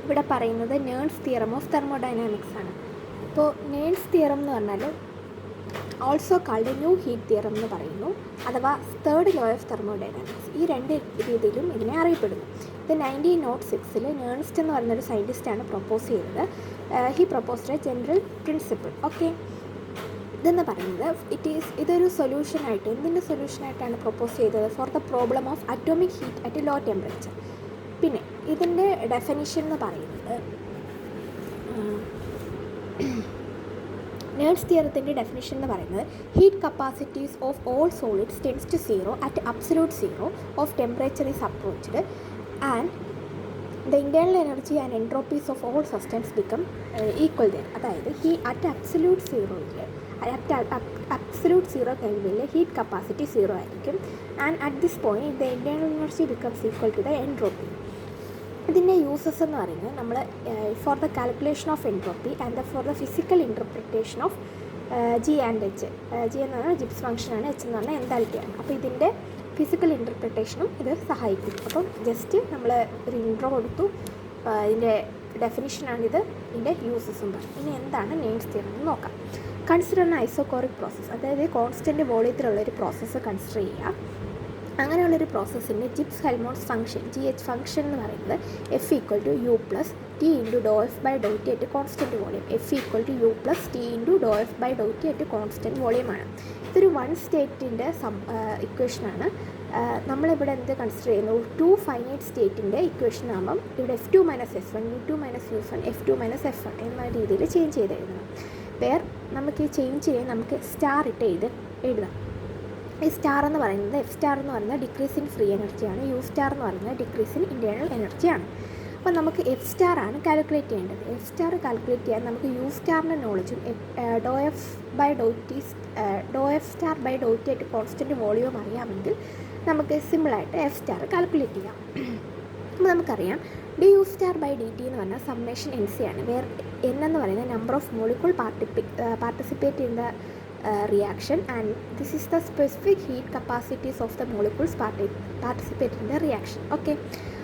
ഇവിടെ പറയുന്നത് നേൺസ് theorem of thermodynamics ആണ്. അപ്പോൾ നേൺസ് തിയറം എന്ന് പറഞ്ഞാൽ also called new heat theorem എന്ന് പറയുന്നു, അഥവാ തേർഡ് ലോ ഓഫ് തെർമോഡൈനാമിക്സ്. ഈ രണ്ട് രീതിയിലും ഇതിനെ അറിയപ്പെടുന്നു. ഇത് 1906 നേൺസ്റ്റ് എന്ന് പറയുന്നൊരു സയൻറ്റിസ്റ്റാണ് പ്രൊപ്പോസ് ചെയ്തത്. He proposed a general principle. Okay, ഇതെന്ന് പറയുന്നത് ഇതൊരു സൊല്യൂഷനായിട്ട്, എന്തിൻ്റെ സൊല്യൂഷനായിട്ടാണ് പ്രൊപ്പോസ് ചെയ്തത്? For the problem of atomic heat at low temperature. പിന്നെ ഇതിൻ്റെ ഡെഫിനിഷൻ എന്ന് പറയുന്നത്, നേൺസ് തിയറത്തിൻ്റെ ഡെഫിനിഷൻ എന്ന് പറയുന്നത്, heat capacities of all solids tends to zero at absolute zero of temperature is approached and the internal energy and entropies of all substance become equal there. അതായത് at absolute സീറോയിൽ, absolute zero കെൽവിനിൽ heat capacity zero ആയിരിക്കും. And at this point the internal energy becomes equal to the entropy. ഇതിൻ്റെ uses എന്ന് പറയുന്നത്, നമ്മൾ for the calculation of entropy and for the physical interpretation of G and H. G എന്ന് പറഞ്ഞാൽ ജിബ്സ് ഫംഗ്ഷനാണ്, H എന്ന് പറഞ്ഞാൽ എൻതാൽപ്പിയാണ്. അപ്പോൾ ഇതിൻ്റെ ഫിസിക്കൽ ഇൻ്റർപ്രിറ്റേഷനും ഇത് സഹായിക്കും. അപ്പം ജസ്റ്റ് നമ്മൾ ഒരു ഇൻട്രോ കൊടുത്തു, ഇതിൻ്റെ ഡെഫിനിഷനാണിത്, ഇതിൻ്റെ യൂസസും പറഞ്ഞു. ഇനി എന്താണ് നേൺസ് തിയറം എന്ന് നോക്കാം. കൺസിഡർ എൻ ഐസോകോറിക് പ്രോസസ്സ്, അതായത് കോൺസ്റ്റൻറ്റ് വോളിയത്തിലുള്ളൊരു പ്രോസസ്സ് കൺസിഡർ ചെയ്യുക. അങ്ങനെയുള്ളൊരു പ്രോസസ്സിൻ്റെ Gibbs Helmholtz function, G H function എന്ന് പറയുന്നത് F = U + T × ∂F/∂T at constant volume. F = U + T × ∂F/∂T at കോൺസ്റ്റൻറ്റ് വോളിയമാണ്. ഇതൊരു വൺ സ്റ്റേറ്റിൻ്റെ ഇക്വേഷനാണ്. നമ്മളിവിടെ എന്ത് കൺസിഡർ ചെയ്യുന്നു? 2 ഫൈനൈറ്റ് സ്റ്റേറ്റിൻ്റെ ഇക്വേഷൻ ആകുമ്പം ഇവിടെ F2 - S1, U2 - U1, F2 - F1 എന്ന രീതിയിൽ ചേഞ്ച് ചെയ്ത് എഴുതണം. നമുക്ക് ചേഞ്ച് ചെയ്യാൻ നമുക്ക് സ്റ്റാർ ഇട്ട് എഴുതാം. ഈ സ്റ്റാർ എന്ന് പറയുന്നത്, F സ്റ്റാർ എന്ന് പറയുന്നത് ഡിക്രീസ് ഇൻ ഫ്രീ എനർജിയാണ്, U സ്റ്റാർ എന്ന് പറയുന്നത് ഡിക്രീസ് ഇൻ ഇൻറ്റേർണൽ എനർജിയാണ്. അപ്പോൾ നമുക്ക് F സ്റ്റാർ ആണ് കാൽക്കുലേറ്റ് ചെയ്യേണ്ടത്. F സ്റ്റാർ കാൽക്കുലേറ്റ് ചെയ്യാൻ നമുക്ക് U സ്റ്റാറിൻ്റെ നോളജും ∂F/∂T ആയിട്ട് കോൺസ്റ്റൻറ്റ് വോളിയം അറിയാമെങ്കിൽ നമുക്ക് സിമ്പിളായിട്ട് F സ്റ്റാർ കാൽക്കുലേറ്റ് ചെയ്യാം. അപ്പോൾ നമുക്കറിയാം du∗dt എന്ന് പറഞ്ഞാൽ സമ്മേഷൻ NC ആണ്. N എന്ന് പറയുന്നത് number of molecule participate in the reaction and this is the specific heat capacities of the molecules participate in the reaction. Okay,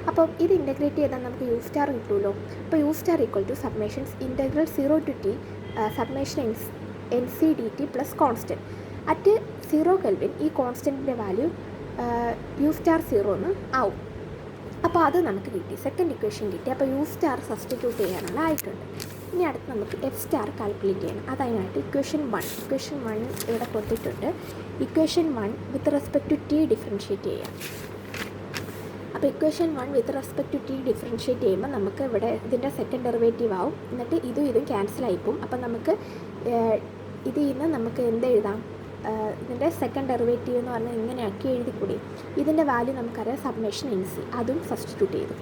അപ്പോൾ ഇത് ഇൻ്റഗ്രേറ്റ് ചെയ്താൽ നമുക്ക് U സ്റ്റാർ കിട്ടുമല്ലോ. അപ്പോൾ U star = summations integral 0 to T summation NC dt plus constant. At 0 kelvin ഈ കോൺസ്റ്റൻറ്റിൻ്റെ value U star 0 എന്ന് ആവും. അപ്പോൾ അത് നമുക്ക് കിട്ടി, സെക്കൻഡ് ഇക്വേഷൻ കിട്ടി. അപ്പോൾ U സ്റ്റാർ സബ്സ്റ്റിറ്റ്യൂട്ട് ചെയ്യാനുള്ള ആയിട്ടുണ്ട്. ഇനി അടുത്ത് നമുക്ക് F സ്റ്റാർ കാൽക്കുലേറ്റ് ചെയ്യണം. അതിനായിട്ട് ഇക്വേഷൻ 1 ഇവിടെ കൊടുത്തിട്ടുണ്ട്. Equation 1 with respect to T differentiate ചെയ്യാം. അപ്പോൾ equation 1 with respect to T differentiate ചെയ്യുമ്പോൾ നമുക്ക് ഇവിടെ ഇതിൻ്റെ സെക്കൻഡ് ഡെറിവേറ്റീവ് ആവും. എന്നിട്ട് ഇതും ക്യാൻസൽ ആയിപ്പോവും. അപ്പോൾ നമുക്ക് ഇതിൽ നിന്ന് നമുക്ക് എന്തെഴുതാം? ഇതിൻ്റെ സെക്കൻഡ് ഡെറിവേറ്റീവ് എന്ന് പറഞ്ഞാൽ ഇങ്ങനെയാക്കി എഴുതിക്കൂടി. ഇതിൻ്റെ വാല്യൂ നമുക്കറിയാം സബ്മേഷൻ NC, അതും സബ്സ്റ്റിറ്റ്യൂട്ട് ചെയ്തു.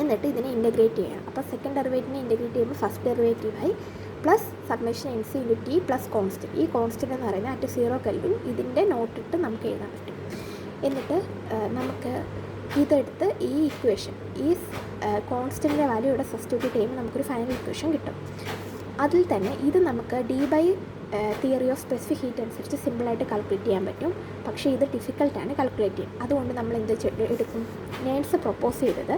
എന്നിട്ട് ഇതിനെ ഇൻ്റഗ്രേറ്റ് ചെയ്യണം. അപ്പോൾ സെക്കൻഡ് ഡെറിവേറ്റീവിനെ ഇൻ്റഗ്രേറ്റ് ചെയ്യുമ്പോൾ ഫസ്റ്റ് ഡെറിവേറ്റീവായി plus summation NC × T plus constant. ഈ കോൺസ്റ്റൻറ്റ് എന്ന് പറയുന്നത് അറ്റ് 0 കെൽവിൻ ഇതിൻ്റെ നോട്ടിട്ട് നമുക്ക് എഴുതാൻ പറ്റും. എന്നിട്ട് നമുക്ക് ഇതെടുത്ത് ഈ ഇക്വേഷൻ, ഈ കോൺസ്റ്റൻറ്റിൻ്റെ വാല്യൂ ഇവിടെ സബ്സ്റ്റിറ്റ്യൂട്ട് ചെയ്യുമ്പോൾ നമുക്കൊരു ഫൈനൽ ഇക്വേഷൻ കിട്ടും. അതിൽ തന്നെ ഇത് നമുക്ക് തിയറി ഓഫ് സ്പെസിഫിക് ഹീറ്റ് അനുസരിച്ച് സിമ്പിളായിട്ട് കാൽക്കുലേറ്റ് ചെയ്യാൻ പറ്റും. പക്ഷേ ഇത് ഡിഫിക്കൽട്ടാണ് കാൽക്കുലേറ്റ് ചെയ്യാൻ. അതുകൊണ്ട് നമ്മൾ എന്ത് എടുക്കും? നേൺസ് പ്രൊപ്പോസ് ചെയ്തത്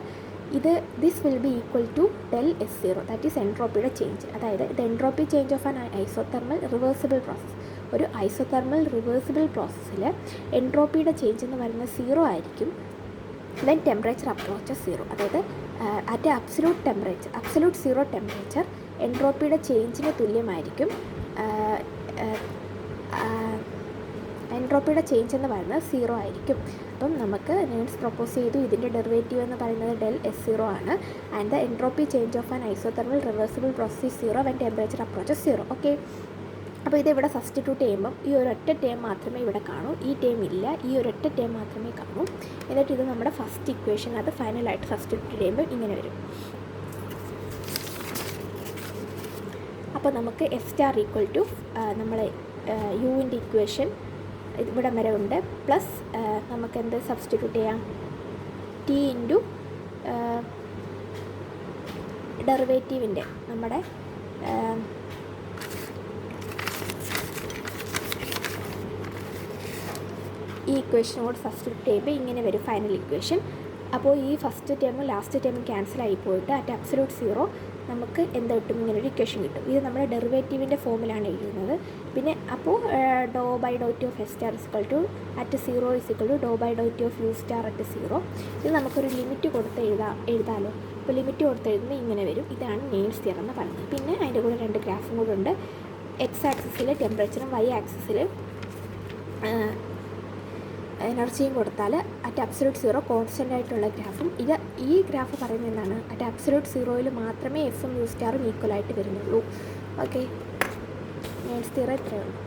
this will be equal to ∆S0, that is എൻട്രോപ്പിയുടെ ചേഞ്ച്. അതായത് the entropy change of an isothermal reversible process. ഒരു ഐസോതെർമൽ റിവേഴ്സിബിൾ പ്രോസസ്സിൽ എൻട്രോപ്പിയുടെ ചേഞ്ച് എന്ന് പറയുന്നത് 0 ആയിരിക്കും. Then temperature approaches 0. അതായത് അറ്റ് അബ്സല്യൂട്ട് 0 ടെമ്പറേച്ചർ എൻട്രോപ്പിയുടെ ചേഞ്ചിന് തുല്യമായിരിക്കും. എൻട്രോപ്പിയുടെ ചേഞ്ച് എന്ന് പറയുന്നത് 0 ആയിരിക്കും. അപ്പം നമുക്ക് നേൺസ് പ്രൊപ്പോസ് ചെയ്തു ഇതിൻ്റെ ഡെറിവേറ്റീവ് എന്ന് പറയുന്നത് ∆S0 ആണ്. And the entropy change of an isothermal reversible process 0 when temperature approaches 0. Okay, അപ്പോൾ ഇതിവിടെ സബ്സ്റ്റിറ്റ്യൂട്ട് ചെയ്യുമ്പം ഈ ഒരൊറ്റ ടേം മാത്രമേ ഇവിടെ കാണൂ, ഈ ടേം ഇല്ല, ഈ ഒരൊറ്റ ടേം മാത്രമേ കാണൂ. എന്നിട്ട് ഇത് നമ്മുടെ ഫസ്റ്റ് ഇക്വേഷൻ, അത് ഫൈനലായിട്ട് സബ്സ്റ്റിറ്റ്യൂട്ട് ചെയ്യുമ്പോൾ ഇങ്ങനെ വരും. അപ്പോൾ നമുക്ക് F സ്റ്റാർ = നമ്മളെ യുവിൻ്റെ ഇക്വേഷൻ ഇവിടെ വരെ ഉണ്ട്, പ്ലസ് നമുക്ക് എന്ത് സബ്സ്റ്റിറ്റ്യൂട്ട് ചെയ്യാം? T × ഡെറിവേറ്റീവിൻ്റെ നമ്മുടെ ഈ ഇക്വേഷനോട് സബ്സ്റ്റിറ്റ്യൂട്ട് ചെയ്യുമ്പോൾ ഇങ്ങനെ വരും ഫൈനൽ ഇക്വേഷൻ. അപ്പോൾ ഈ ഫസ്റ്റ് ടേമും ലാസ്റ്റ് ടേമും ക്യാൻസലായി പോയിട്ട് അറ്റ് അബ്സല്യൂട്ട് സീറോ നമുക്ക് എന്ത് കിട്ടും, ഇങ്ങനൊരു ഇക്വേഷൻ കിട്ടും. ഇത് നമ്മുടെ ഡെറിവേറ്റീവിൻ്റെ ഫോമിലാണ് എഴുതുന്നത്. പിന്നെ അപ്പോൾ doe by doe T of S star is equal to at zero is equal to doe by doe T of U star at zero. ഇത് നമുക്കൊരു ലിമിറ്റ് കൊടുത്ത് എഴുതാമല്ലോ. അപ്പോൾ ലിമിറ്റ് കൊടുത്ത് എഴുതുമ്പോൾ ഇങ്ങനെ വരും. ഇതാണ് നെയിൽസ് തിയറം എന്ന് പറയുന്നത്. പിന്നെ അതിൻ്റെ കൂടെ 2 ഗ്രാഫും കൂടെ ഉണ്ട്. എക്സ് ആക്സിസിൽ ടെമ്പറേച്ചറും വൈ ആക്സിസിൽ എനർജിയും കൊടുത്താൽ അറ്റ് അബ്സല്യൂട്ട് സീറോ കോൺസ്റ്റൻ്റ് ആയിട്ടുള്ള ഗ്രാഫും. ഈ ഗ്രാഫ് പറയുന്നത് എന്താണ്, അറ്റ് അബ്സല്യൂട്ട് സീറോയിൽ മാത്രമേ എഫും യു സ്റ്റാറും ഈക്വലായിട്ട് വരുന്നുള്ളൂ. ഓക്കെ, നെയിൽസ് തിയറം ഇത്രയേ ഉള്ളൂ.